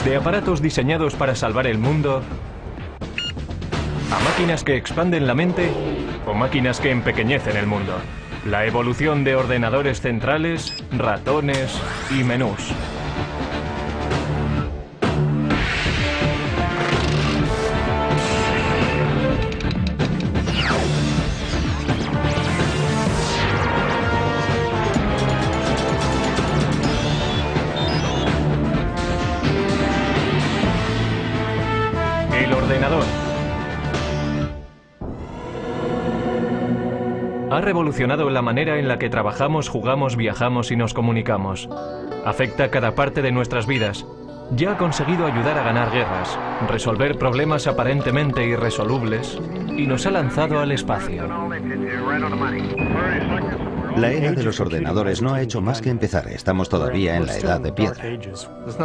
Desde aparatos diseñados para salvar el mundo, a máquinas que expanden la mente o máquinas que empequeñecen el mundo. La evolución de ordenadores centrales, ratones y menús. El ordenador ha revolucionado la manera en la que trabajamos, jugamos, viajamos y nos comunicamos. Afecta cada parte de nuestras vidas. Ya ha conseguido ayudar a ganar guerras, resolver problemas aparentemente irresolubles y nos ha lanzado al espacio. La era de los ordenadores no ha hecho más que empezar. Estamos todavía en la edad de piedra.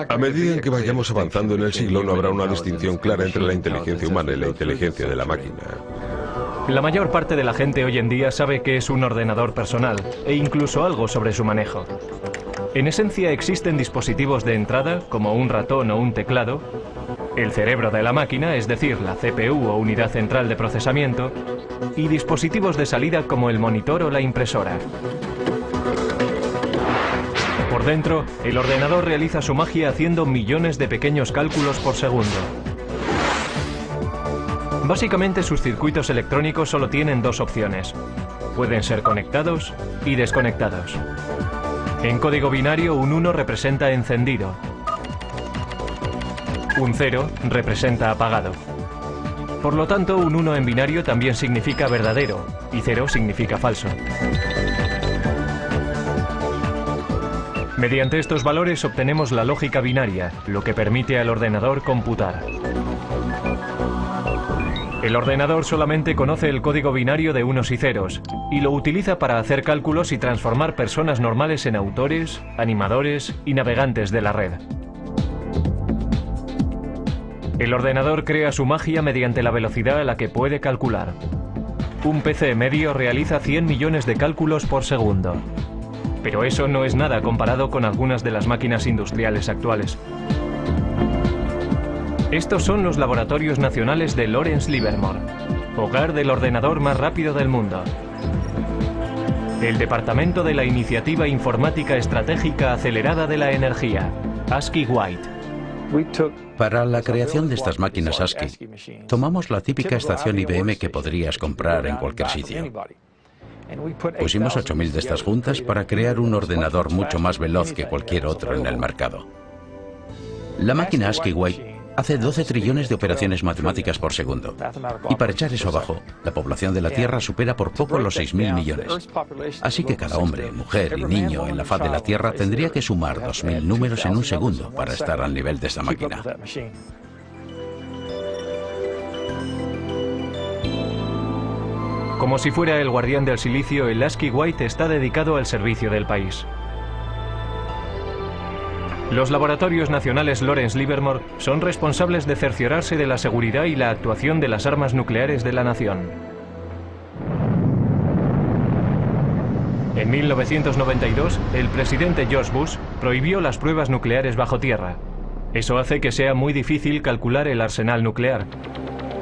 A medida en que vayamos avanzando en el siglo, no habrá una distinción clara entre la inteligencia humana y la inteligencia de la máquina. La mayor parte de la gente hoy en día sabe qué es un ordenador personal e incluso algo sobre su manejo. En esencia existen dispositivos de entrada, como un ratón o un teclado, el cerebro de la máquina, es decir, la CPU o unidad central de procesamiento, y dispositivos de salida como el monitor o la impresora. Por dentro, el ordenador realiza su magia haciendo millones de pequeños cálculos por segundo. Básicamente sus circuitos electrónicos solo tienen dos opciones. Pueden ser conectados y desconectados. En código binario, un 1 representa encendido. Un 0 representa apagado. Por lo tanto, un 1 en binario también significa verdadero y 0 significa falso. Mediante estos valores obtenemos la lógica binaria, lo que permite al ordenador computar. El ordenador solamente conoce el código binario de unos y ceros y lo utiliza para hacer cálculos y transformar personas normales en autores, animadores y navegantes de la red. El ordenador crea su magia mediante la velocidad a la que puede calcular. Un PC medio realiza 100 millones de cálculos por segundo. Pero eso no es nada comparado con algunas de las máquinas industriales actuales. Estos son los laboratorios nacionales de Lawrence Livermore, hogar del ordenador más rápido del mundo. El Departamento de la Iniciativa Informática Estratégica Acelerada de la Energía, ASCII White. Para la creación de estas máquinas ASCII, tomamos la típica estación IBM que podrías comprar en cualquier sitio. Pusimos 8000 de estas juntas para crear un ordenador mucho más veloz que cualquier otro en el mercado. La máquina ASCII White hace 12 trillones de operaciones matemáticas por segundo. Y para echar eso abajo, la población de la Tierra supera por poco los 6.000 millones. Así que cada hombre, mujer y niño en la faz de la Tierra tendría que sumar 2000 números en un segundo para estar al nivel de esta máquina. Como si fuera el guardián del silicio, el ASCII White está dedicado al servicio del país. Los laboratorios nacionales Lawrence Livermore son responsables de cerciorarse de la seguridad y la actuación de las armas nucleares de la nación. En 1992, el presidente George Bush prohibió las pruebas nucleares bajo tierra. Eso hace que sea muy difícil calcular el arsenal nuclear.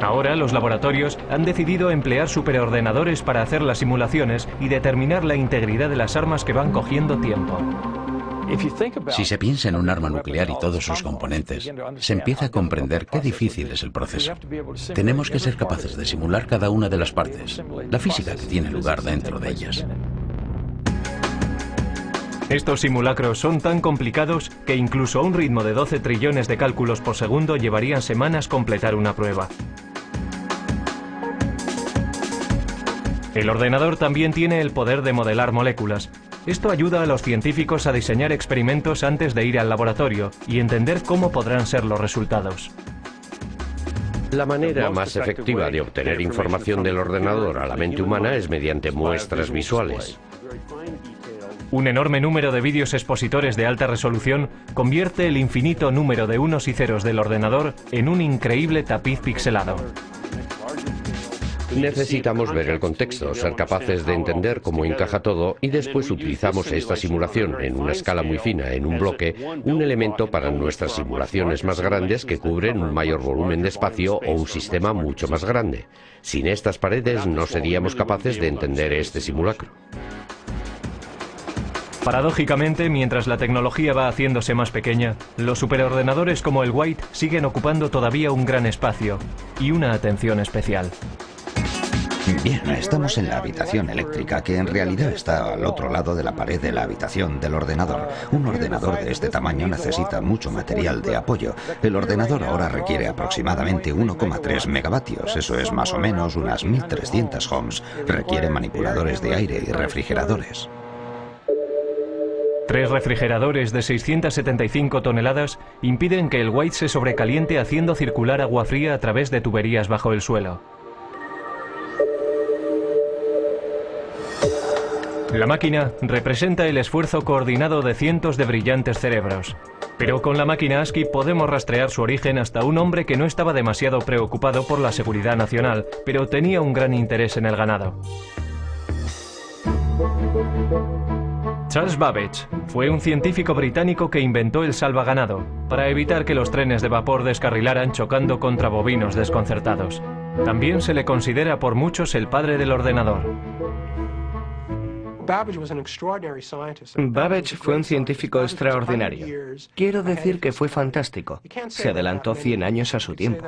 Ahora los laboratorios han decidido emplear superordenadores para hacer las simulaciones y determinar la integridad de las armas que van cogiendo tiempo. Si se piensa en un arma nuclear y todos sus componentes, se empieza a comprender qué difícil es el proceso. Tenemos que ser capaces de simular cada una de las partes, la física que tiene lugar dentro de ellas. Estos simulacros son tan complicados que incluso a un ritmo de 12 trillones de cálculos por segundo llevarían semanas completar una prueba. El ordenador también tiene el poder de modelar moléculas. Esto ayuda a los científicos a diseñar experimentos antes de ir al laboratorio y entender cómo podrán ser los resultados. La manera más efectiva de obtener información del ordenador a la mente humana es mediante muestras visuales. Un enorme número de vídeos expositores de alta resolución convierte el infinito número de unos y ceros del ordenador en un increíble tapiz pixelado. Necesitamos ver el contexto, ser capaces de entender cómo encaja todo y después utilizamos esta simulación en una escala muy fina, en un bloque, un elemento para nuestras simulaciones más grandes que cubren un mayor volumen de espacio o un sistema mucho más grande. Sin estas paredes no seríamos capaces de entender este simulacro. Paradójicamente, mientras la tecnología va haciéndose más pequeña, los superordenadores como el White siguen ocupando todavía un gran espacio y una atención especial. Bien, estamos en la habitación eléctrica, que en realidad está al otro lado de la pared de la habitación del ordenador. Un ordenador de este tamaño necesita mucho material de apoyo. El ordenador ahora requiere aproximadamente 1,3 megavatios, eso es más o menos unas 1300 ohms. Requiere manipuladores de aire y refrigeradores. 3 refrigeradores de 675 toneladas impiden que el White se sobrecaliente haciendo circular agua fría a través de tuberías bajo el suelo. La máquina representa el esfuerzo coordinado de cientos de brillantes cerebros. Pero con la máquina ASCII podemos rastrear su origen hasta un hombre que no estaba demasiado preocupado por la seguridad nacional, pero tenía un gran interés en el ganado. Charles Babbage fue un científico británico que inventó el salvaganado para evitar que los trenes de vapor descarrilaran chocando contra bovinos desconcertados. También se le considera por muchos el padre del ordenador. Babbage fue un científico extraordinario. Quiero decir que fue fantástico. Se adelantó 100 años a su tiempo.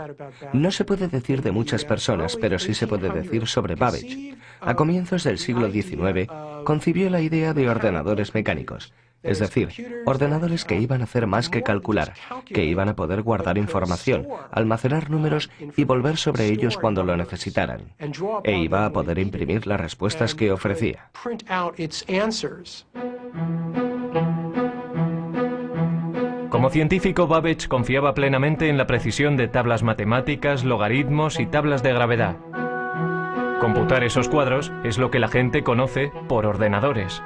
No se puede decir de muchas personas, pero sí se puede decir sobre Babbage. A comienzos del siglo XIX, concibió la idea de ordenadores mecánicos. Es decir, ordenadores que iban a hacer más que calcular, que iban a poder guardar información, almacenar números y volver sobre ellos cuando lo necesitaran. E iba a poder imprimir las respuestas que ofrecía. Como científico, Babbage confiaba plenamente en la precisión de tablas matemáticas, logaritmos y tablas de gravedad. Computar esos cuadros es lo que la gente conoce por ordenadores.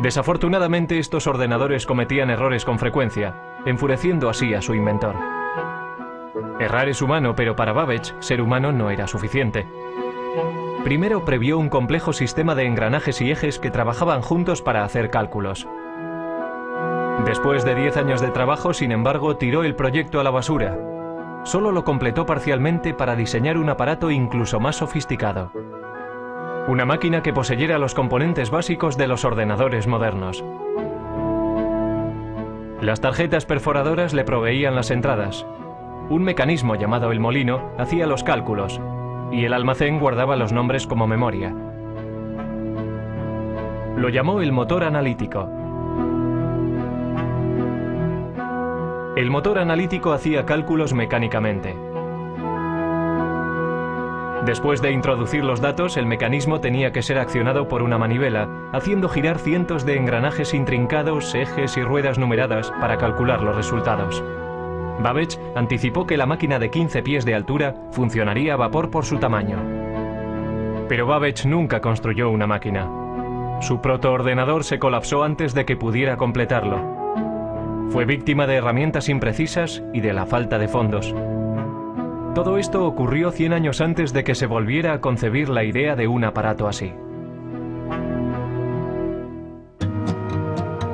Desafortunadamente, estos ordenadores cometían errores con frecuencia, enfureciendo así a su inventor. Errar es humano, pero para Babbage, ser humano no era suficiente. Primero previó un complejo sistema de engranajes y ejes que trabajaban juntos para hacer cálculos. Después de 10 años de trabajo, sin embargo, tiró el proyecto a la basura. Solo lo completó parcialmente para diseñar un aparato incluso más sofisticado. Una máquina que poseyera los componentes básicos de los ordenadores modernos. Las tarjetas perforadoras le proveían las entradas. Un mecanismo llamado el molino hacía los cálculos y el almacén guardaba los nombres como memoria. Lo llamó el motor analítico. El motor analítico hacía cálculos mecánicamente. Después de introducir los datos, el mecanismo tenía que ser accionado por una manivela, haciendo girar cientos de engranajes intrincados, ejes y ruedas numeradas para calcular los resultados. Babbage anticipó que la máquina de 15 pies de altura funcionaría a vapor por su tamaño. Pero Babbage nunca construyó una máquina. Su protoordenador se colapsó antes de que pudiera completarlo. Fue víctima de herramientas imprecisas y de la falta de fondos. Todo esto ocurrió 100 años antes de que se volviera a concebir la idea de un aparato así.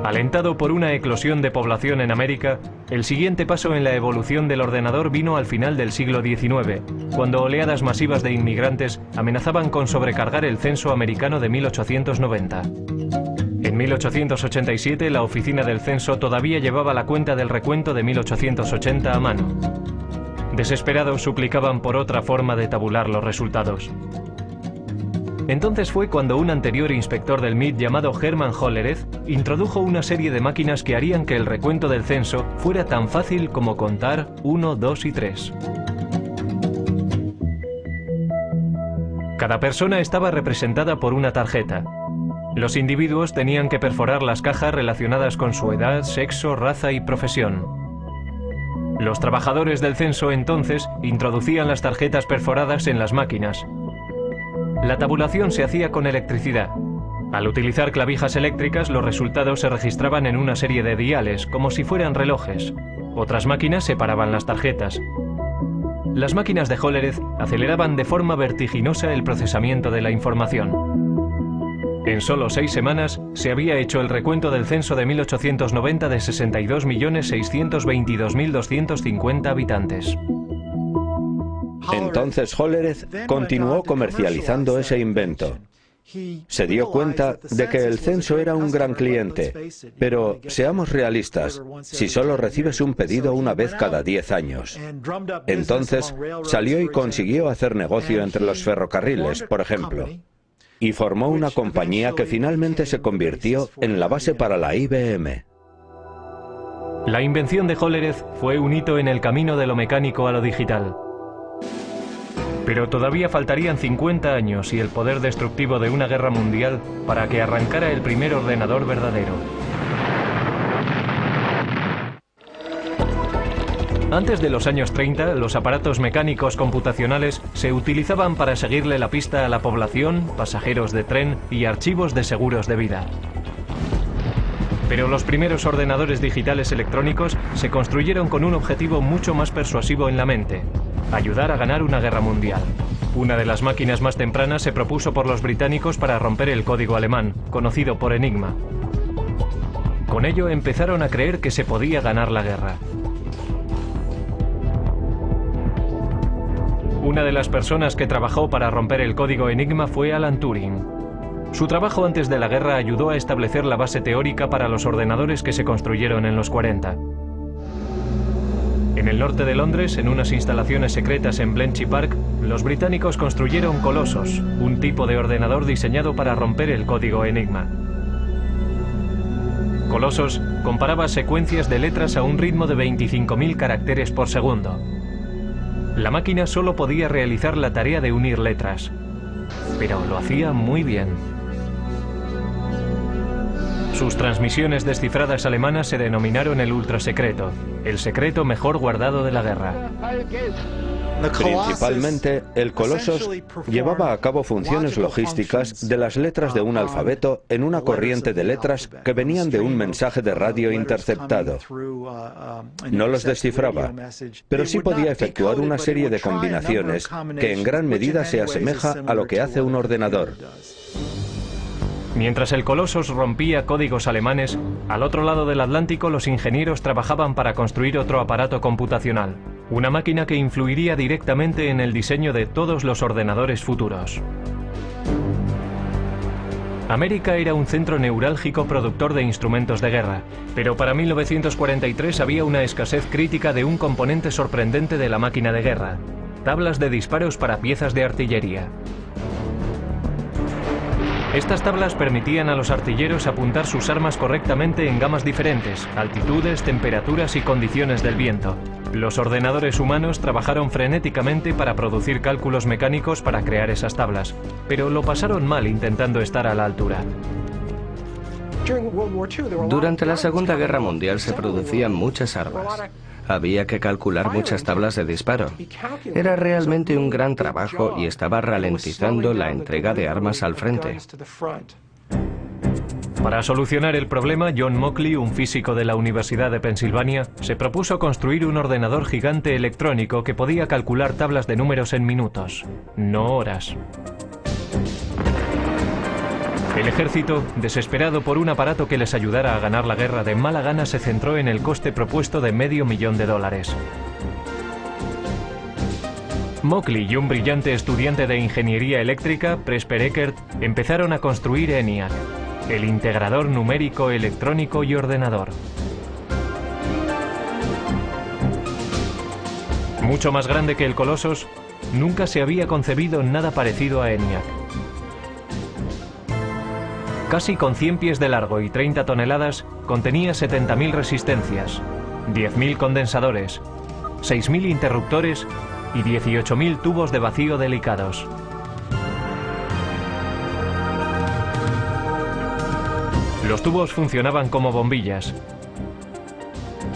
Alentado por una eclosión de población en América, el siguiente paso en la evolución del ordenador vino al final del siglo XIX, cuando oleadas masivas de inmigrantes amenazaban con sobrecargar el censo americano de 1890. En 1887, la oficina del censo todavía llevaba la cuenta del recuento de 1880 a mano. Desesperados suplicaban por otra forma de tabular los resultados. Entonces fue cuando un anterior inspector del MIT llamado Hermann Hollerith introdujo una serie de máquinas que harían que el recuento del censo fuera tan fácil como contar 1, 2 y 3. Cada persona estaba representada por una tarjeta. Los individuos tenían que perforar las cajas relacionadas con su edad, sexo, raza y profesión. Los trabajadores del censo entonces introducían las tarjetas perforadas en las máquinas. La tabulación se hacía con electricidad. Al utilizar clavijas eléctricas, los resultados se registraban en una serie de diales, como si fueran relojes. Otras máquinas separaban las tarjetas. Las máquinas de Hollerith aceleraban de forma vertiginosa el procesamiento de la información. En solo 6 semanas se había hecho el recuento del censo de 1890 de 62.622.250 habitantes. Entonces Hollerith continuó comercializando ese invento. Se dio cuenta de que el censo era un gran cliente, pero seamos realistas, si solo recibes un pedido una vez cada 10 años. Entonces salió y consiguió hacer negocio entre los ferrocarriles, por ejemplo, y formó una compañía que finalmente se convirtió en la base para la IBM. La invención de Hollerith fue un hito en el camino de lo mecánico a lo digital. Pero todavía faltarían 50 años y el poder destructivo de una guerra mundial para que arrancara el primer ordenador verdadero. Antes de los años 30, los aparatos mecánicos computacionales se utilizaban para seguirle la pista a la población, pasajeros de tren y archivos de seguros de vida. Pero los primeros ordenadores digitales electrónicos se construyeron con un objetivo mucho más persuasivo en la mente: ayudar a ganar una guerra mundial. Una de las máquinas más tempranas se propuso por los británicos para romper el código alemán, conocido por Enigma. Con ello empezaron a creer que se podía ganar la guerra. Una de las personas que trabajó para romper el código Enigma fue Alan Turing. Su trabajo antes de la guerra ayudó a establecer la base teórica para los ordenadores que se construyeron en los 40. En el norte de Londres, en unas instalaciones secretas en Bletchley Park, los británicos construyeron Colossus, un tipo de ordenador diseñado para romper el código Enigma. Colossus comparaba secuencias de letras a un ritmo de 25.000 caracteres por segundo. La máquina solo podía realizar la tarea de unir letras, pero lo hacía muy bien. Sus transmisiones descifradas alemanas se denominaron el ultrasecreto, el secreto mejor guardado de la guerra. Principalmente, el Colossus llevaba a cabo funciones logísticas de las letras de un alfabeto en una corriente de letras que venían de un mensaje de radio interceptado. No los descifraba, pero sí podía efectuar una serie de combinaciones que en gran medida se asemeja a lo que hace un ordenador. Mientras el Colossus rompía códigos alemanes, al otro lado del Atlántico los ingenieros trabajaban para construir otro aparato computacional, una máquina que influiría directamente en el diseño de todos los ordenadores futuros. América era un centro neurálgico productor de instrumentos de guerra, pero para 1943 había una escasez crítica de un componente sorprendente de la máquina de guerra: tablas de disparos para piezas de artillería. Estas tablas permitían a los artilleros apuntar sus armas correctamente en gamas diferentes, altitudes, temperaturas y condiciones del viento. Los ordenadores humanos trabajaron frenéticamente para producir cálculos mecánicos para crear esas tablas, pero lo pasaron mal intentando estar a la altura. Durante la Segunda Guerra Mundial se producían muchas armas. Había que calcular muchas tablas de disparo. Era realmente un gran trabajo y estaba ralentizando la entrega de armas al frente. Para solucionar el problema, John Mauchly, un físico de la Universidad de Pensilvania, se propuso construir un ordenador gigante electrónico que podía calcular tablas de números en minutos, no horas. El ejército, desesperado por un aparato que les ayudara a ganar la guerra de mala gana, se centró en el coste propuesto de $500,000. Mauchly y un brillante estudiante de ingeniería eléctrica, Presper Eckert, empezaron a construir ENIAC, el integrador numérico, electrónico y ordenador. Mucho más grande que el Colossus, nunca se había concebido nada parecido a ENIAC. Casi con 100 pies de largo y 30 toneladas, contenía 70.000 resistencias, 10.000 condensadores, 6.000 interruptores y 18.000 tubos de vacío delicados. Los tubos funcionaban como bombillas.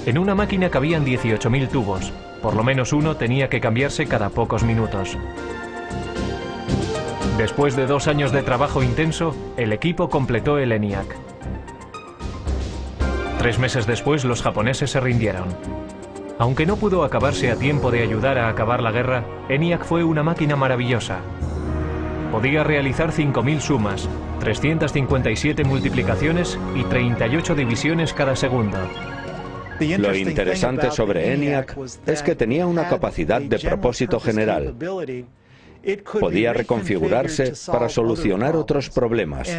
En una máquina cabían 18.000 tubos, por lo menos uno tenía que cambiarse cada pocos minutos. Después de 2 años de trabajo intenso, el equipo completó el ENIAC. 3 meses después, los japoneses se rindieron. Aunque no pudo acabarse a tiempo de ayudar a acabar la guerra, ENIAC fue una máquina maravillosa. Podía realizar 5.000 sumas, 357 multiplicaciones y 38 divisiones cada segundo. Lo interesante sobre ENIAC es que tenía una capacidad de propósito general. Podía reconfigurarse para solucionar otros problemas.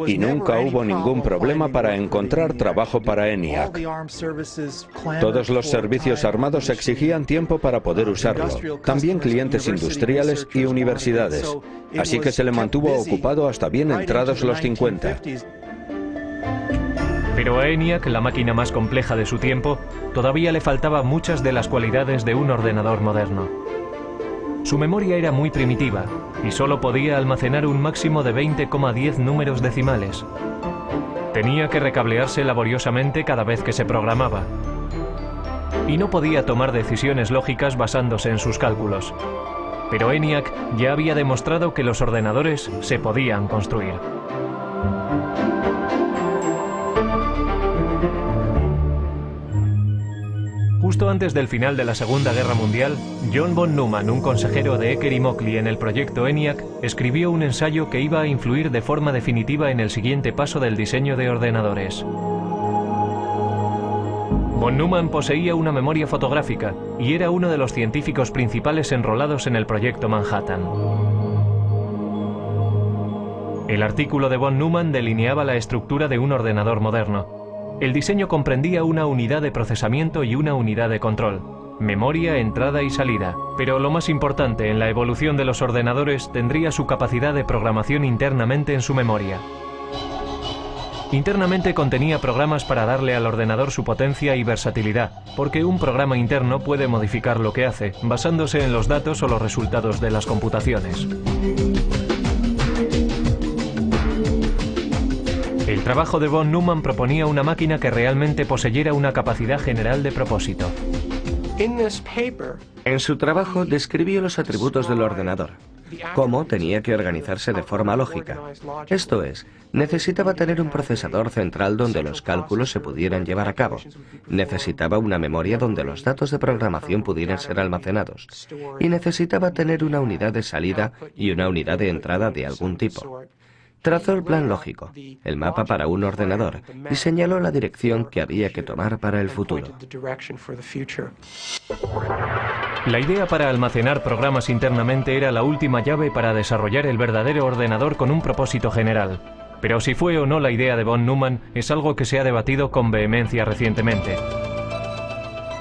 Y nunca hubo ningún problema para encontrar trabajo para ENIAC. Todos los servicios armados exigían tiempo para poder usarlo. También clientes industriales y universidades. Así que se le mantuvo ocupado hasta bien entrados los 50. Pero a ENIAC, la máquina más compleja de su tiempo, todavía le faltaban muchas de las cualidades de un ordenador moderno. Su memoria era muy primitiva y solo podía almacenar un máximo de 20,10 números decimales. Tenía que recablearse laboriosamente cada vez que se programaba. Y no podía tomar decisiones lógicas basándose en sus cálculos. Pero ENIAC ya había demostrado que los ordenadores se podían construir. Justo antes del final de la Segunda Guerra Mundial, John von Neumann, un consejero de Ecker y Mockley en el proyecto ENIAC, escribió un ensayo que iba a influir de forma definitiva en el siguiente paso del diseño de ordenadores. Von Neumann poseía una memoria fotográfica y era uno de los científicos principales enrolados en el proyecto Manhattan. El artículo de von Neumann delineaba la estructura de un ordenador moderno. El diseño comprendía una unidad de procesamiento y una unidad de control, memoria, entrada y salida. Pero lo más importante en la evolución de los ordenadores tendría su capacidad de programación internamente en su memoria. Internamente contenía programas para darle al ordenador su potencia y versatilidad, porque un programa interno puede modificar lo que hace, basándose en los datos o los resultados de las computaciones. El trabajo de von Neumann proponía una máquina que realmente poseyera una capacidad general de propósito. En su trabajo describió los atributos del ordenador, cómo tenía que organizarse de forma lógica. Esto es, necesitaba tener un procesador central donde los cálculos se pudieran llevar a cabo. Necesitaba una memoria donde los datos de programación pudieran ser almacenados. Y necesitaba tener una unidad de salida y una unidad de entrada de algún tipo. Trazó el plan lógico, el mapa para un ordenador, y señaló la dirección que había que tomar para el futuro. La idea para almacenar programas internamente era la última llave para desarrollar el verdadero ordenador con un propósito general. Pero si fue o no la idea de von Neumann es algo que se ha debatido con vehemencia recientemente.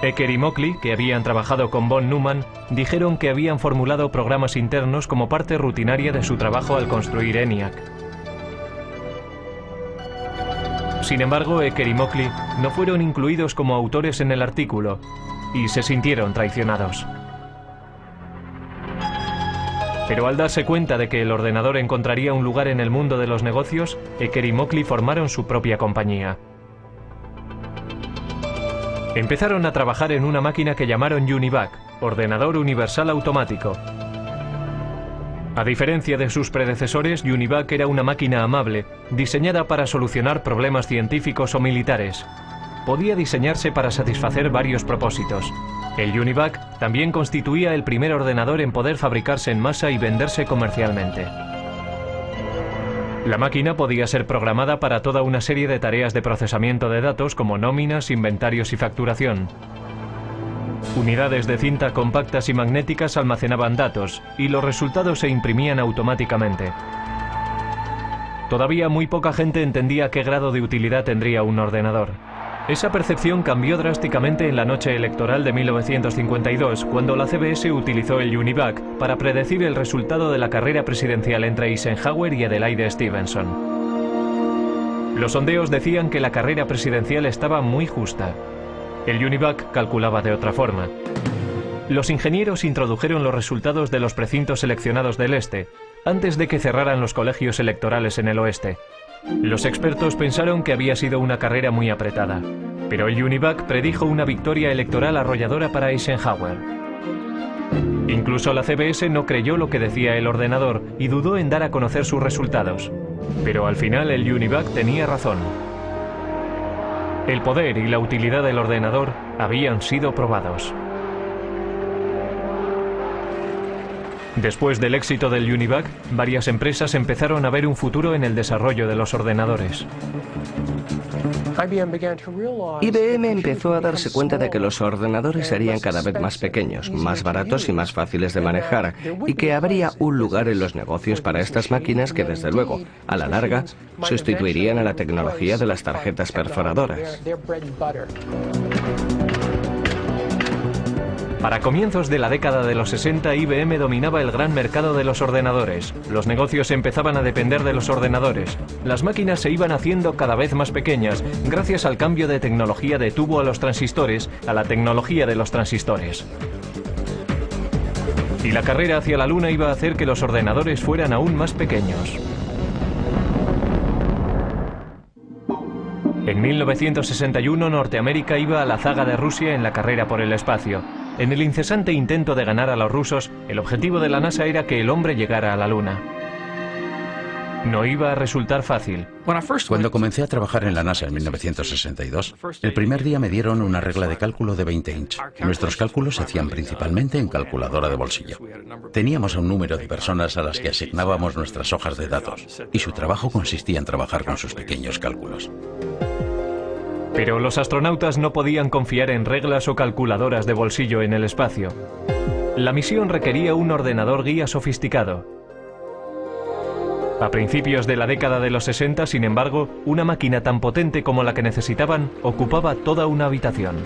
Ecker y Mockley, que habían trabajado con von Neumann, dijeron que habían formulado programas internos como parte rutinaria de su trabajo al construir ENIAC. Sin embargo, Ecker y Mockley no fueron incluidos como autores en el artículo y se sintieron traicionados. Pero al darse cuenta de que el ordenador encontraría un lugar en el mundo de los negocios, Ecker y Mockley formaron su propia compañía. Empezaron a trabajar en una máquina que llamaron UNIVAC, Ordenador Universal Automático. A diferencia de sus predecesores, UNIVAC era una máquina amable, diseñada para solucionar problemas científicos o militares. Podía diseñarse para satisfacer varios propósitos. El UNIVAC también constituía el primer ordenador en poder fabricarse en masa y venderse comercialmente. La máquina podía ser programada para toda una serie de tareas de procesamiento de datos como nóminas, inventarios y facturación. Unidades de cinta compactas y magnéticas almacenaban datos y los resultados se imprimían automáticamente. Todavía muy poca gente entendía qué grado de utilidad tendría un ordenador. Esa percepción cambió drásticamente en la noche electoral de 1952, cuando la CBS utilizó el UNIVAC para predecir el resultado de la carrera presidencial entre Eisenhower y Adelaide Stevenson. Los sondeos decían que la carrera presidencial estaba muy justa. El UNIVAC calculaba de otra forma. Los ingenieros introdujeron los resultados de los precintos seleccionados del este, antes de que cerraran los colegios electorales en el oeste. Los expertos pensaron que había sido una carrera muy apretada, pero el UNIVAC predijo una victoria electoral arrolladora para Eisenhower. Incluso la CBS no creyó lo que decía el ordenador y dudó en dar a conocer sus resultados. Pero al final el UNIVAC tenía razón. El poder y la utilidad del ordenador habían sido probados. Después del éxito del Univac, varias empresas empezaron a ver un futuro en el desarrollo de los ordenadores. IBM empezó a darse cuenta de que los ordenadores serían cada vez más pequeños, más baratos y más fáciles de manejar, y que habría un lugar en los negocios para estas máquinas que, desde luego, a la larga, sustituirían a la tecnología de las tarjetas perforadoras. Para comienzos de la década de los 60, IBM dominaba el gran mercado de los ordenadores. Los negocios empezaban a depender de los ordenadores. Las máquinas se iban haciendo cada vez más pequeñas, gracias al cambio de tecnología de tubo a los transistores, a la tecnología de los transistores. Y la carrera hacia la Luna iba a hacer que los ordenadores fueran aún más pequeños. En 1961, Norteamérica iba a la zaga de Rusia en la carrera por el espacio. En el incesante intento de ganar a los rusos, el objetivo de la NASA era que el hombre llegara a la Luna. No iba a resultar fácil. Cuando comencé a trabajar en la NASA en 1962, el primer día me dieron una regla de cálculo de 20 inch. Nuestros cálculos se hacían principalmente en calculadora de bolsillo. Teníamos un número de personas a las que asignábamos nuestras hojas de datos, y su trabajo consistía en trabajar con sus pequeños cálculos. Pero los astronautas no podían confiar en reglas o calculadoras de bolsillo en el espacio. La misión requería un ordenador guía sofisticado. A principios de la década de los 60, sin embargo, una máquina tan potente como la que necesitaban ocupaba toda una habitación.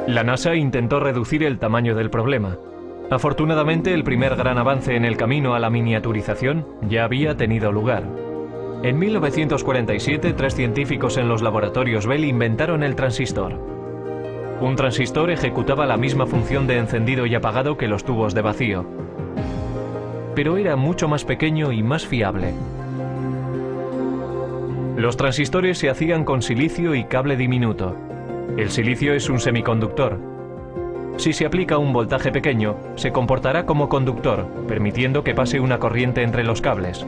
La NASA intentó reducir el tamaño del problema. Afortunadamente, el primer gran avance en el camino a la miniaturización ya había tenido lugar. En 1947, 3 científicos en los laboratorios Bell inventaron el transistor. Un transistor ejecutaba la misma función de encendido y apagado que los tubos de vacío, pero era mucho más pequeño y más fiable. Los transistores se hacían con silicio y cable diminuto. El silicio es un semiconductor. Si se aplica un voltaje pequeño, se comportará como conductor, permitiendo que pase una corriente entre los cables.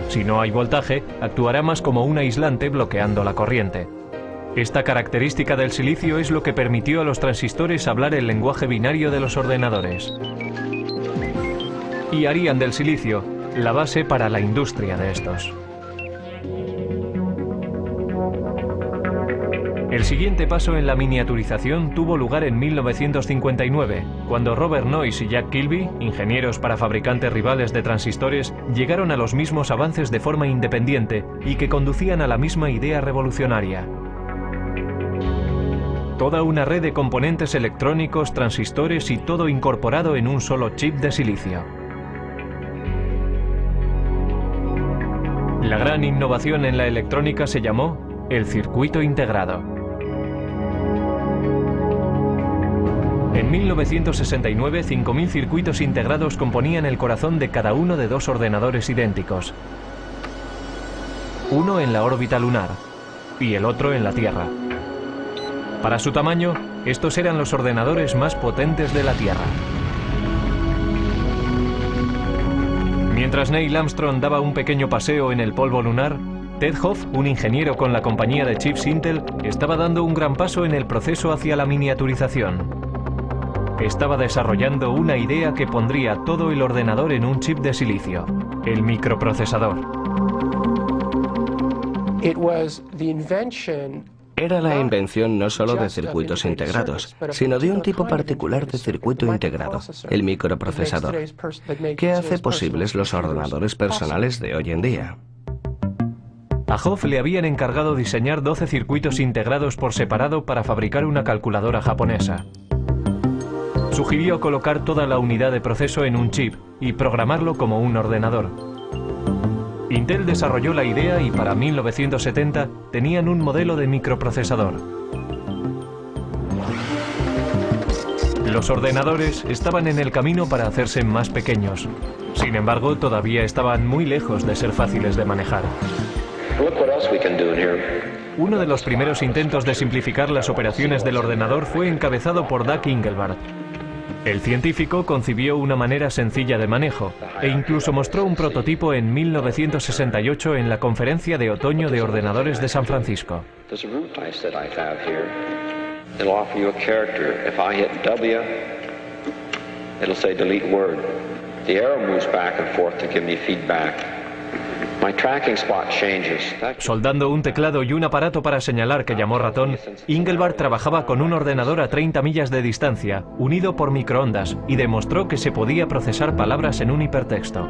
Si no hay voltaje, actuará más como un aislante bloqueando la corriente. Esta característica del silicio es lo que permitió a los transistores hablar el lenguaje binario de los ordenadores. Y harían del silicio la base para la industria de estos. El siguiente paso en la miniaturización tuvo lugar en 1959, cuando Robert Noyce y Jack Kilby, ingenieros para fabricantes rivales de transistores, llegaron a los mismos avances de forma independiente y que conducían a la misma idea revolucionaria. Toda una red de componentes electrónicos, transistores y todo incorporado en un solo chip de silicio. La gran innovación en la electrónica se llamó el circuito integrado. En 1969, 5.000 circuitos integrados componían el corazón de cada uno de 2 ordenadores idénticos. Uno en la órbita lunar y el otro en la Tierra. Para su tamaño, estos eran los ordenadores más potentes de la Tierra. Mientras Neil Armstrong daba un pequeño paseo en el polvo lunar, Ted Hoff, un ingeniero con la compañía de chips Intel, estaba dando un gran paso en el proceso hacia la miniaturización. Estaba desarrollando una idea que pondría todo el ordenador en un chip de silicio, el microprocesador. Era la invención no solo de circuitos integrados, sino de un tipo particular de circuito integrado, el microprocesador, que hace posibles los ordenadores personales de hoy en día. A Hoff le habían encargado diseñar 12 circuitos integrados por separado para fabricar una calculadora japonesa. Sugirió colocar toda la unidad de proceso en un chip y programarlo como un ordenador. Intel desarrolló la idea y para 1970 tenían un modelo de microprocesador. Los ordenadores estaban en el camino para hacerse más pequeños. Sin embargo, todavía estaban muy lejos de ser fáciles de manejar. Uno de los primeros intentos de simplificar las operaciones del ordenador fue encabezado por Doug Engelbart. El científico concibió una manera sencilla de manejo e incluso mostró un prototipo en 1968 en la Conferencia de Otoño de Ordenadores de San Francisco. Soldando un teclado y un aparato para señalar que llamó ratón, Engelbart trabajaba con un ordenador a 30 millas de distancia, unido por microondas, y demostró que se podía procesar palabras en un hipertexto.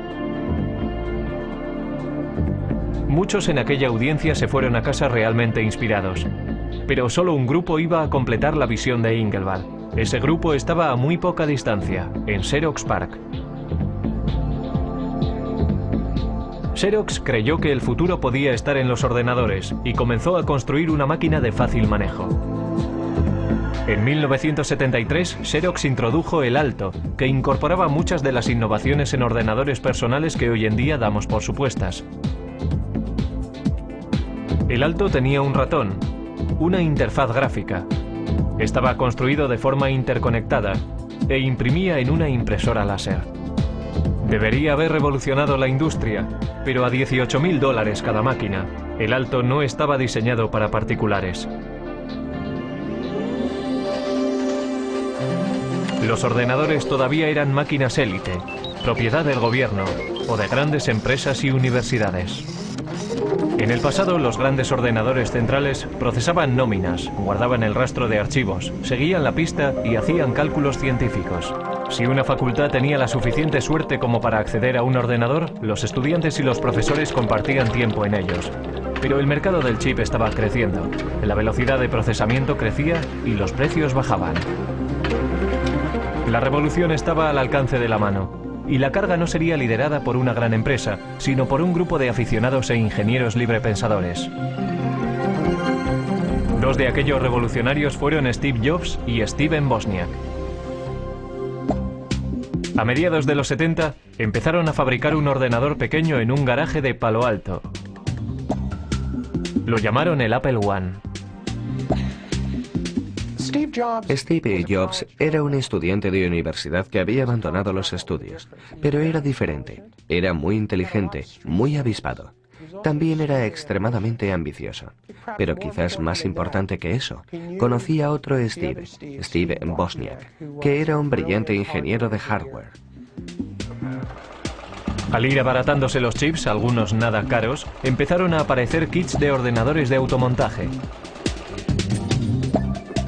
Muchos en aquella audiencia se fueron a casa realmente inspirados, pero solo un grupo iba a completar la visión de Engelbart. Ese grupo estaba a muy poca distancia, en Xerox PARC. Xerox creyó que el futuro podía estar en los ordenadores y comenzó a construir una máquina de fácil manejo. En 1973, Xerox introdujo el Alto, que incorporaba muchas de las innovaciones en ordenadores personales que hoy en día damos por supuestas. El Alto tenía un ratón, una interfaz gráfica, estaba construido de forma interconectada e imprimía en una impresora láser. Debería haber revolucionado la industria, pero a $18.000 cada máquina. El Alto no estaba diseñado para particulares. Los ordenadores todavía eran máquinas élite, propiedad del gobierno o de grandes empresas y universidades. En el pasado, los grandes ordenadores centrales procesaban nóminas, guardaban el rastro de archivos, seguían la pista y hacían cálculos científicos. Si una facultad tenía la suficiente suerte como para acceder a un ordenador, los estudiantes y los profesores compartían tiempo en ellos. Pero el mercado del chip estaba creciendo, la velocidad de procesamiento crecía y los precios bajaban. La revolución estaba al alcance de la mano, y la carga no sería liderada por una gran empresa, sino por un grupo de aficionados e ingenieros librepensadores. Dos de aquellos revolucionarios fueron Steve Jobs y Steven Wozniak. A mediados de los 70, empezaron a fabricar un ordenador pequeño en un garaje de Palo Alto. Lo llamaron el Apple I. Steve Jobs era un estudiante de universidad que había abandonado los estudios, pero era diferente. Era muy inteligente, muy avispado. También era extremadamente ambicioso. Pero quizás más importante que eso, conocía a otro Steve Wozniak, que era un brillante ingeniero de hardware. Al ir abaratándose los chips, algunos nada caros, empezaron a aparecer kits de ordenadores de automontaje.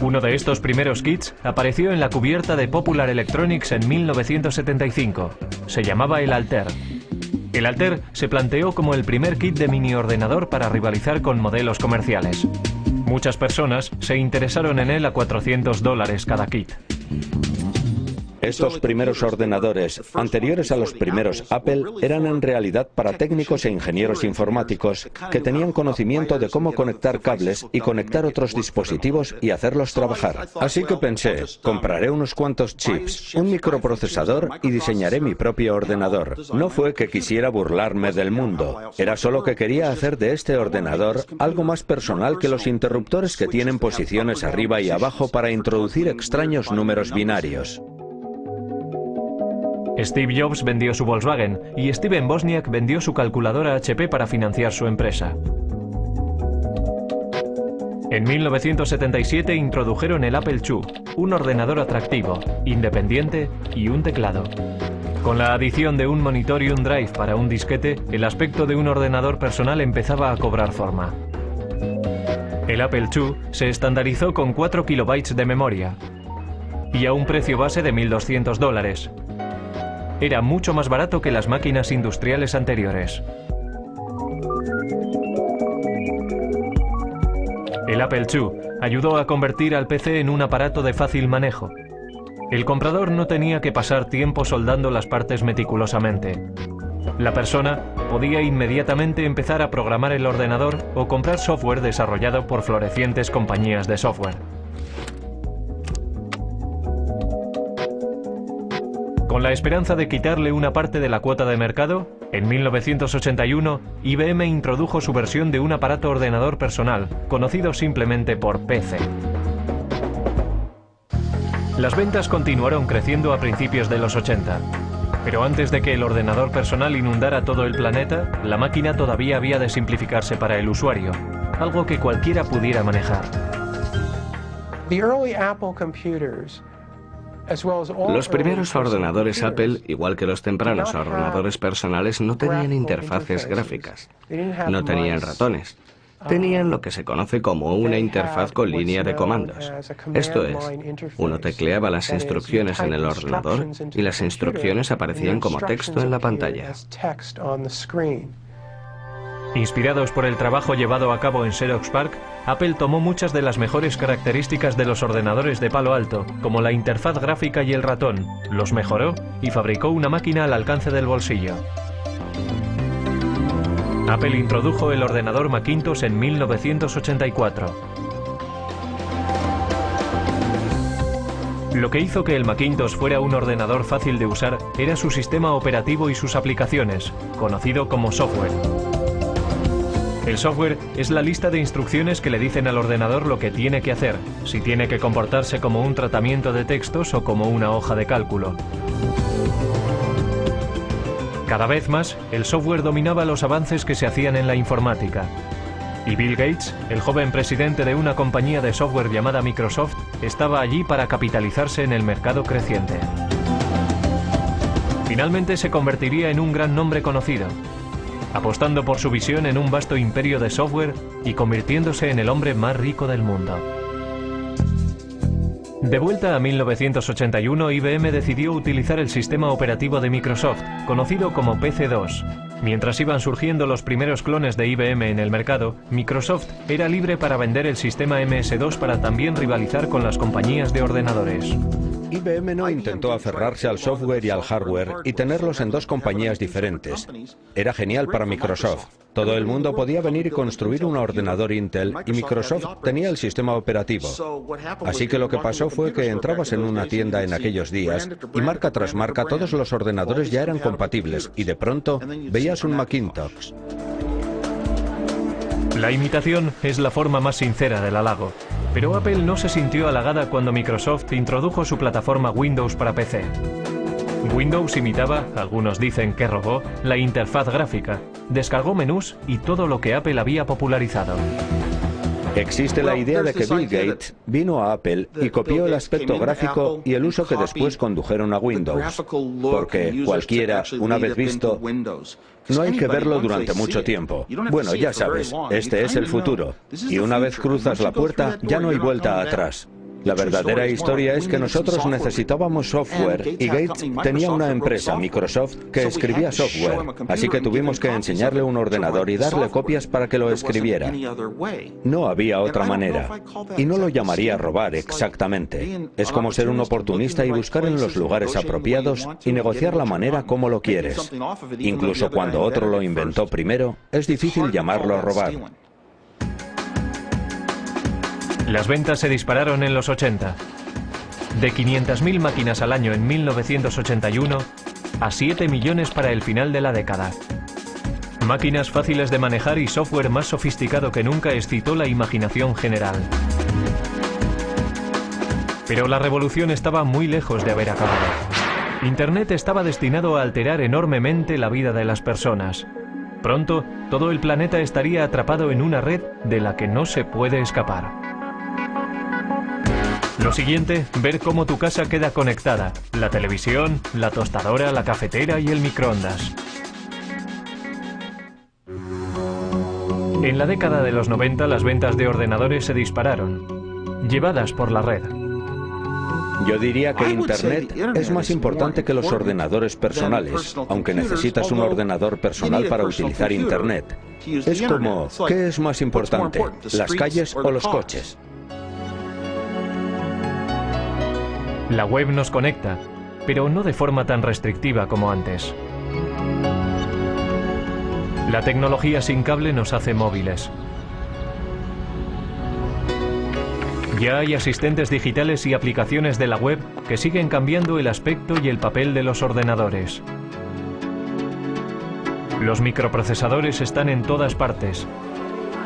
Uno de estos primeros kits apareció en la cubierta de Popular Electronics en 1975. Se llamaba el Altair. El Altair se planteó como el primer kit de mini ordenador para rivalizar con modelos comerciales. Muchas personas se interesaron en él a $400 cada kit. Estos primeros ordenadores, anteriores a los primeros Apple, eran en realidad para técnicos e ingenieros informáticos que tenían conocimiento de cómo conectar cables y conectar otros dispositivos y hacerlos trabajar. Así que pensé, compraré unos cuantos chips, un microprocesador y diseñaré mi propio ordenador. No fue que quisiera burlarme del mundo, era solo que quería hacer de este ordenador algo más personal que los interruptores que tienen posiciones arriba y abajo para introducir extraños números binarios. Steve Jobs vendió su Volkswagen y Steven Wozniak vendió su calculadora HP para financiar su empresa. En 1977 introdujeron el Apple II, un ordenador atractivo, independiente y un teclado. Con la adición de un monitor y un drive para un disquete, el aspecto de un ordenador personal empezaba a cobrar forma. El Apple II se estandarizó con 4 kilobytes de memoria y a un precio base de $1.200. Era mucho más barato que las máquinas industriales anteriores. El Apple II ayudó a convertir al PC en un aparato de fácil manejo. El comprador no tenía que pasar tiempo soldando las partes meticulosamente. La persona podía inmediatamente empezar a programar el ordenador o comprar software desarrollado por florecientes compañías de software. Con la esperanza de quitarle una parte de la cuota de mercado, en 1981 IBM introdujo su versión de un aparato ordenador personal, conocido simplemente por PC. Las ventas continuaron creciendo a principios de los 80. Pero antes de que el ordenador personal inundara todo el planeta, la máquina todavía había de simplificarse para el usuario, algo que cualquiera pudiera manejar. Los primeros ordenadores Apple, igual que los tempranos ordenadores personales, no tenían interfaces gráficas, no tenían ratones. Tenían lo que se conoce como una interfaz con línea de comandos. Esto es, uno tecleaba las instrucciones en el ordenador y las instrucciones aparecían como texto en la pantalla. Inspirados por el trabajo llevado a cabo en Xerox PARC, Apple tomó muchas de las mejores características de los ordenadores de Palo Alto, como la interfaz gráfica y el ratón, los mejoró y fabricó una máquina al alcance del bolsillo. Apple introdujo el ordenador Macintosh en 1984. Lo que hizo que el Macintosh fuera un ordenador fácil de usar era su sistema operativo y sus aplicaciones, conocido como software. El software es la lista de instrucciones que le dicen al ordenador lo que tiene que hacer, si tiene que comportarse como un tratamiento de textos o como una hoja de cálculo. Cada vez más, el software dominaba los avances que se hacían en la informática. Y Bill Gates, el joven presidente de una compañía de software llamada Microsoft, estaba allí para capitalizarse en el mercado creciente. Finalmente se convertiría en un gran nombre conocido, apostando por su visión en un vasto imperio de software y convirtiéndose en el hombre más rico del mundo. De vuelta a 1981, IBM decidió utilizar el sistema operativo de Microsoft, conocido como PC-2. Mientras iban surgiendo los primeros clones de IBM en el mercado, Microsoft era libre para vender el sistema MS-2 para también rivalizar con las compañías de ordenadores. IBM no intentó aferrarse al software y al hardware y tenerlos en dos compañías diferentes. Era genial para Microsoft. Todo el mundo podía venir y construir un ordenador Intel y Microsoft tenía el sistema operativo. Así que lo que pasó fue que entrabas en una tienda en aquellos días y marca tras marca todos los ordenadores ya eran compatibles y de pronto veías un Macintosh. La imitación es la forma más sincera del halago, pero Apple no se sintió halagada cuando Microsoft introdujo su plataforma Windows para PC. Windows imitaba, algunos dicen que robó, la interfaz gráfica, descargó menús y todo lo que Apple había popularizado. Existe la idea de que Bill Gates vino a Apple y copió el aspecto gráfico y el uso que después condujeron a Windows, porque cualquiera, una vez visto, no hay que verlo durante mucho tiempo. Bueno, ya sabes, este es el futuro, y una vez cruzas la puerta ya no hay vuelta atrás. La verdadera historia es que nosotros necesitábamos software y Gates tenía una empresa, Microsoft, que escribía software, así que tuvimos que enseñarle un ordenador y darle copias para que lo escribiera. No había otra manera. Y no lo llamaría robar exactamente. Es como ser un oportunista y buscar en los lugares apropiados y negociar la manera como lo quieres. Incluso cuando otro lo inventó primero, es difícil llamarlo robar. Las ventas se dispararon en los 80. De 500.000 máquinas al año en 1981 a 7 millones para el final de la década. Máquinas fáciles de manejar y software más sofisticado que nunca excitó la imaginación general. Pero la revolución estaba muy lejos de haber acabado. Internet estaba destinado a alterar enormemente la vida de las personas. Pronto, todo el planeta estaría atrapado en una red de la que no se puede escapar. Lo siguiente, ver cómo tu casa queda conectada. La televisión, la tostadora, la cafetera y el microondas. En la década de los 90 las ventas de ordenadores se dispararon, llevadas por la red. Yo diría que Internet es más importante que los ordenadores personales, aunque necesitas un ordenador personal para utilizar Internet. Es como, ¿qué es más importante? ¿Las calles o los coches? La web nos conecta, pero no de forma tan restrictiva como antes. La tecnología sin cable nos hace móviles. Ya hay asistentes digitales y aplicaciones de la web que siguen cambiando el aspecto y el papel de los ordenadores. Los microprocesadores están en todas partes.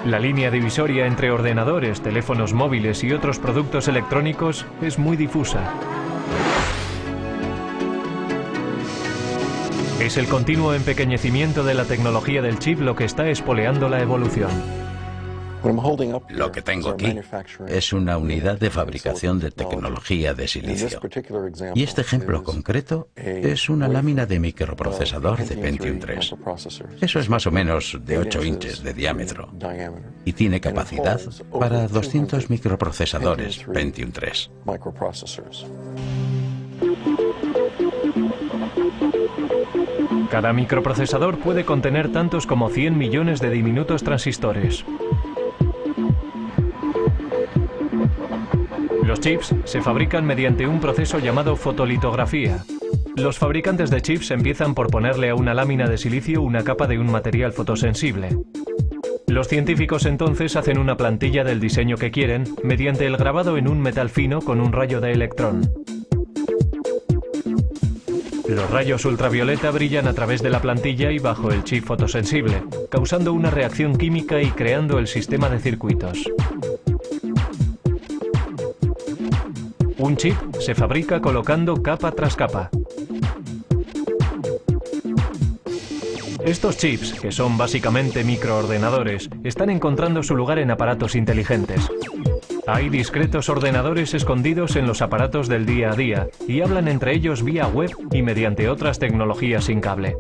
La línea divisoria entre ordenadores, teléfonos móviles y otros productos electrónicos es muy difusa. Es el continuo empequeñecimiento de la tecnología del chip lo que está espoleando la evolución. Lo que tengo aquí es una unidad de fabricación de tecnología de silicio. Y este ejemplo concreto es una lámina de microprocesador de Pentium 3. Eso es más o menos de 8 inches de diámetro. Y tiene capacidad para 200 microprocesadores Pentium 3. Cada microprocesador puede contener tantos como 100 millones de diminutos transistores. Los chips se fabrican mediante un proceso llamado fotolitografía. Los fabricantes de chips empiezan por ponerle a una lámina de silicio una capa de un material fotosensible. Los científicos entonces hacen una plantilla del diseño que quieren mediante el grabado en un metal fino con un rayo de electrón. Los rayos ultravioleta brillan a través de la plantilla y bajo el chip fotosensible, causando una reacción química y creando el sistema de circuitos. Un chip se fabrica colocando capa tras capa. Estos chips, que son básicamente microordenadores, están encontrando su lugar en aparatos inteligentes. Hay discretos ordenadores escondidos en los aparatos del día a día y hablan entre ellos vía web y mediante otras tecnologías sin cable.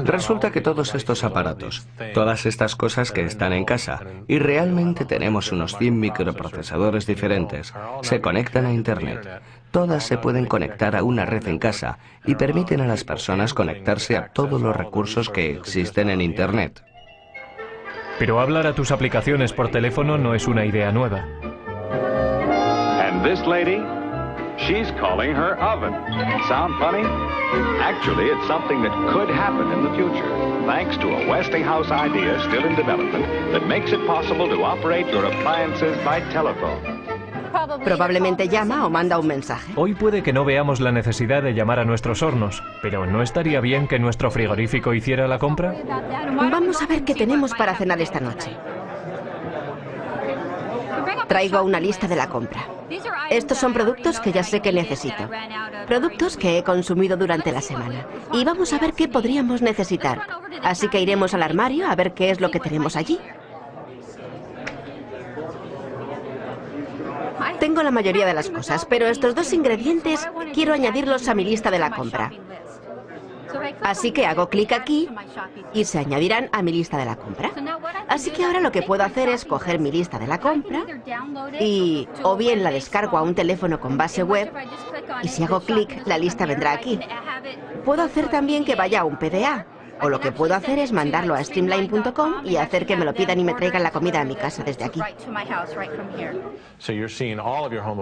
Resulta que todos estos aparatos, todas estas cosas que están en casa, y realmente tenemos unos 100 microprocesadores diferentes, se conectan a Internet. Todas se pueden conectar a una red en casa y permiten a las personas conectarse a todos los recursos que existen en Internet. Pero hablar a tus aplicaciones por teléfono no es una idea nueva. And this lady, she's calling her oven. Sound funny? Actually, it's something that could happen in the future, thanks to a Westinghouse idea still in development that makes it possible to operate your appliances by telephone. Probablemente llama o manda un mensaje. Hoy puede que no veamos la necesidad de llamar a nuestros hornos, pero ¿no estaría bien que nuestro frigorífico hiciera la compra? Vamos a ver qué tenemos para cenar esta noche. Traigo una lista de la compra. Estos son productos que ya sé que necesito. Productos que he consumido durante la semana. Y vamos a ver qué podríamos necesitar. Así que iremos al armario a ver qué es lo que tenemos allí. Tengo la mayoría de las cosas, pero estos dos ingredientes quiero añadirlos a mi lista de la compra. Así que hago clic aquí y se añadirán a mi lista de la compra. Así que ahora lo que puedo hacer es coger mi lista de la compra y o bien la descargo a un teléfono con base web y si hago clic la lista vendrá aquí. Puedo hacer también que vaya a un PDA. O lo que puedo hacer es mandarlo a streamline.com y hacer que me lo pidan y me traigan la comida a mi casa desde aquí.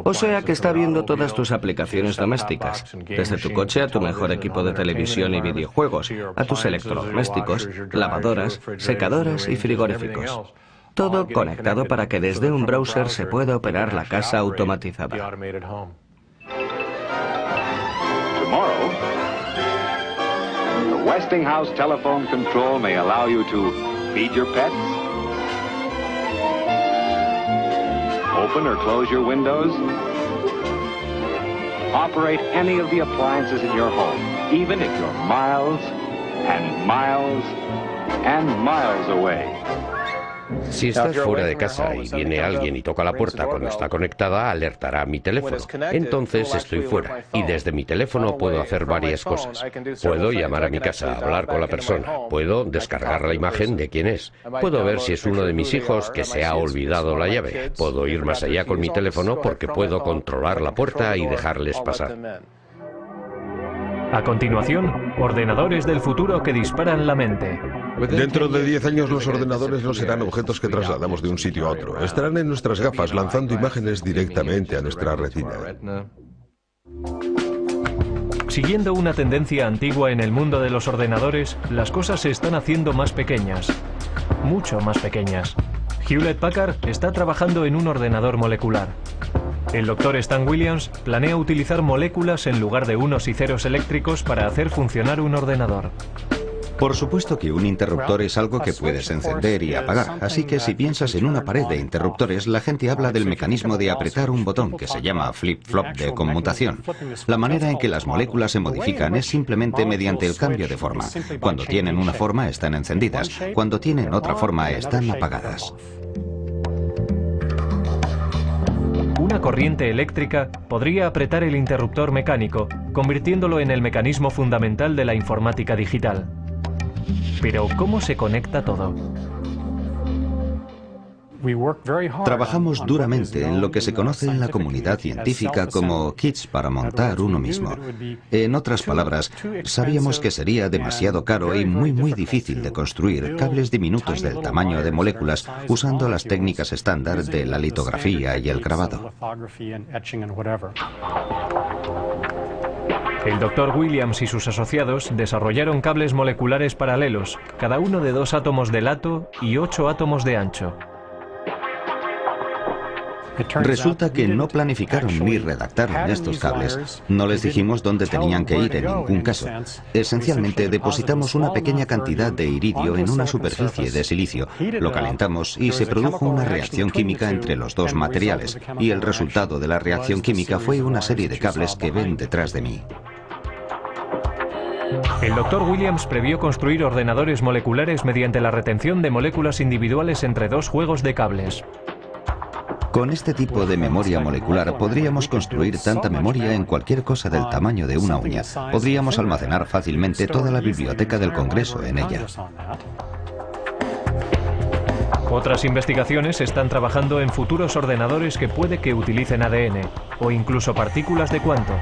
O sea que está viendo todas tus aplicaciones domésticas, desde tu coche a tu mejor equipo de televisión y videojuegos, a tus electrodomésticos, lavadoras, secadoras y frigoríficos. Todo conectado para que desde un browser se pueda operar la casa automatizada. Westinghouse telephone control may allow you to feed your pets, open or close your windows, operate any of the appliances in your home, even if you're miles and miles and miles away. Si estás fuera de casa y viene alguien y toca la puerta cuando está conectada, alertará mi teléfono. Entonces estoy fuera y desde mi teléfono puedo hacer varias cosas. Puedo llamar a mi casa, hablar con la persona, puedo descargar la imagen de quién es, puedo ver si es uno de mis hijos que se ha olvidado la llave, puedo ir más allá con mi teléfono porque puedo controlar la puerta y dejarles pasar. A continuación, ordenadores del futuro que disparan la mente. Dentro de 10 años los ordenadores no serán objetos que trasladamos de un sitio a otro. Estarán en nuestras gafas lanzando imágenes directamente a nuestra retina. Siguiendo una tendencia antigua en el mundo de los ordenadores, las cosas se están haciendo más pequeñas. Mucho más pequeñas. Hewlett Packard está trabajando en un ordenador molecular. El Dr. Stan Williams planea utilizar moléculas en lugar de unos y ceros eléctricos para hacer funcionar un ordenador. Por supuesto que un interruptor es algo que puedes encender y apagar, así que si piensas en una pared de interruptores, la gente habla del mecanismo de apretar un botón que se llama flip-flop de conmutación. La manera en que las moléculas se modifican es simplemente mediante el cambio de forma. Cuando tienen una forma están encendidas, cuando tienen otra forma están apagadas. Una corriente eléctrica podría apretar el interruptor mecánico, convirtiéndolo en el mecanismo fundamental de la informática digital. Pero, ¿cómo se conecta todo? Trabajamos duramente en lo que se conoce en la comunidad científica como kits para montar uno mismo. En otras palabras, sabíamos que sería demasiado caro y muy difícil de construir cables diminutos del tamaño de moléculas usando las técnicas estándar de la litografía y el grabado. El Dr. Williams y sus asociados desarrollaron cables moleculares paralelos, cada uno de 2 átomos de lato y 8 átomos de ancho. Resulta que no planificaron ni redactaron estos cables. No les dijimos dónde tenían que ir en ningún caso. Esencialmente depositamos una pequeña cantidad de iridio en una superficie de silicio, lo calentamos y se produjo una reacción química entre los dos materiales, y el resultado de la reacción química fue una serie de cables que ven detrás de mí. El Dr. Williams previó construir ordenadores moleculares mediante la retención de moléculas individuales entre 2 juegos de cables. Con este tipo de memoria molecular podríamos construir tanta memoria en cualquier cosa del tamaño de una uña. Podríamos almacenar fácilmente toda la biblioteca del Congreso en ella. Otras investigaciones están trabajando en futuros ordenadores que puede que utilicen ADN o incluso partículas de cuanto.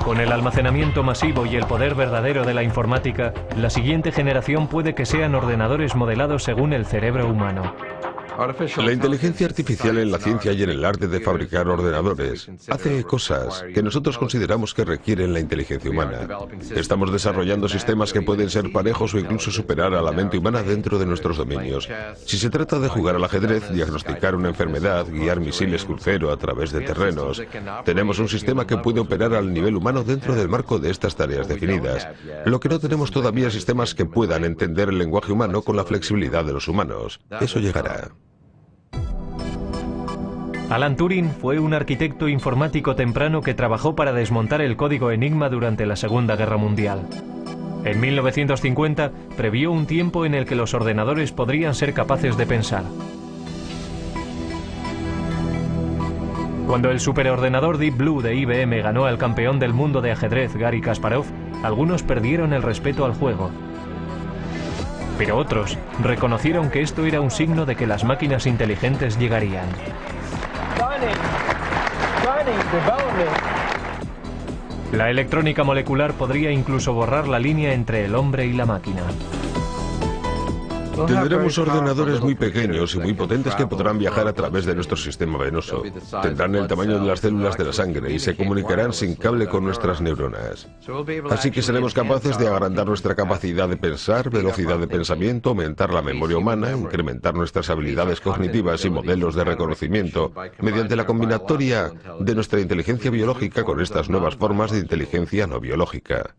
Con el almacenamiento masivo y el poder verdadero de la informática, la siguiente generación puede que sean ordenadores modelados según el cerebro humano. La inteligencia artificial en la ciencia y en el arte de fabricar ordenadores hace cosas que nosotros consideramos que requieren la inteligencia humana. Estamos desarrollando sistemas que pueden ser parejos o incluso superar a la mente humana dentro de nuestros dominios. Si se trata de jugar al ajedrez, diagnosticar una enfermedad, guiar misiles crucero a través de terrenos, tenemos un sistema que puede operar al nivel humano dentro del marco de estas tareas definidas. Lo que no tenemos todavía es sistemas que puedan entender el lenguaje humano con la flexibilidad de los humanos. Eso llegará. Alan Turing fue un arquitecto informático temprano que trabajó para desmontar el código Enigma durante la Segunda Guerra Mundial. En 1950 previó un tiempo en el que los ordenadores podrían ser capaces de pensar. Cuando el superordenador Deep Blue de IBM ganó al campeón del mundo de ajedrez Garry Kasparov, algunos perdieron el respeto al juego. Pero otros reconocieron que esto era un signo de que las máquinas inteligentes llegarían. La electrónica molecular podría incluso borrar la línea entre el hombre y la máquina. Tendremos ordenadores muy pequeños y muy potentes que podrán viajar a través de nuestro sistema venoso. Tendrán el tamaño de las células de la sangre y se comunicarán sin cable con nuestras neuronas. Así que seremos capaces de agrandar nuestra capacidad de pensar, velocidad de pensamiento, aumentar la memoria humana, incrementar nuestras habilidades cognitivas y modelos de reconocimiento mediante la combinatoria de nuestra inteligencia biológica con estas nuevas formas de inteligencia no biológica.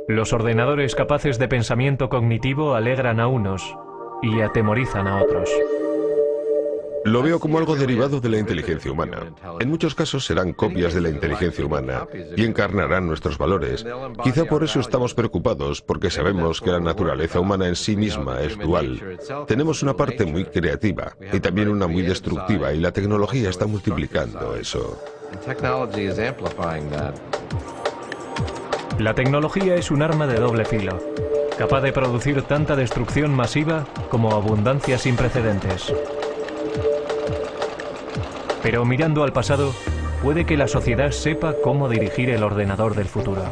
Los ordenadores capaces de pensamiento cognitivo alegran a unos y atemorizan a otros. Lo veo como algo derivado de la inteligencia humana. En muchos casos serán copias de la inteligencia humana y encarnarán nuestros valores. Quizá por eso estamos preocupados, porque sabemos que la naturaleza humana en sí misma es dual. Tenemos una parte muy creativa y también una muy destructiva, y la tecnología está multiplicando eso. La tecnología es un arma de doble filo, capaz de producir tanta destrucción masiva como abundancia sin precedentes. Pero mirando al pasado, puede que la sociedad sepa cómo dirigir el ordenador del futuro.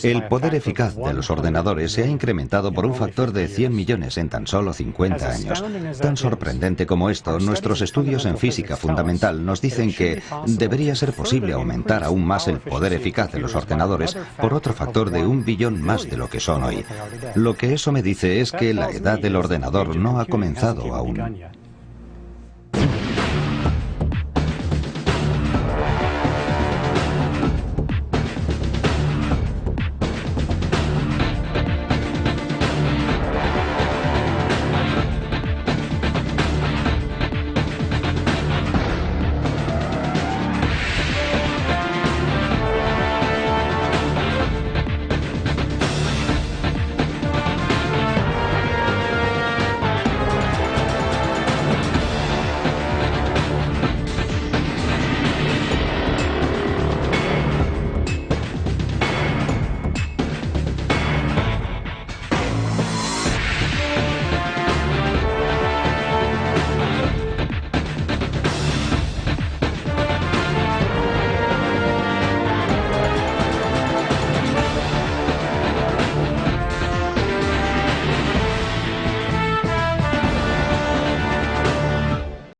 El poder eficaz de los ordenadores se ha incrementado por un factor de 100 millones en tan solo 50 años. Tan sorprendente como esto, nuestros estudios en física fundamental nos dicen que debería ser posible aumentar aún más el poder eficaz de los ordenadores por otro factor de 1 billón más de lo que son hoy. Lo que eso me dice es que la edad del ordenador no ha comenzado aún.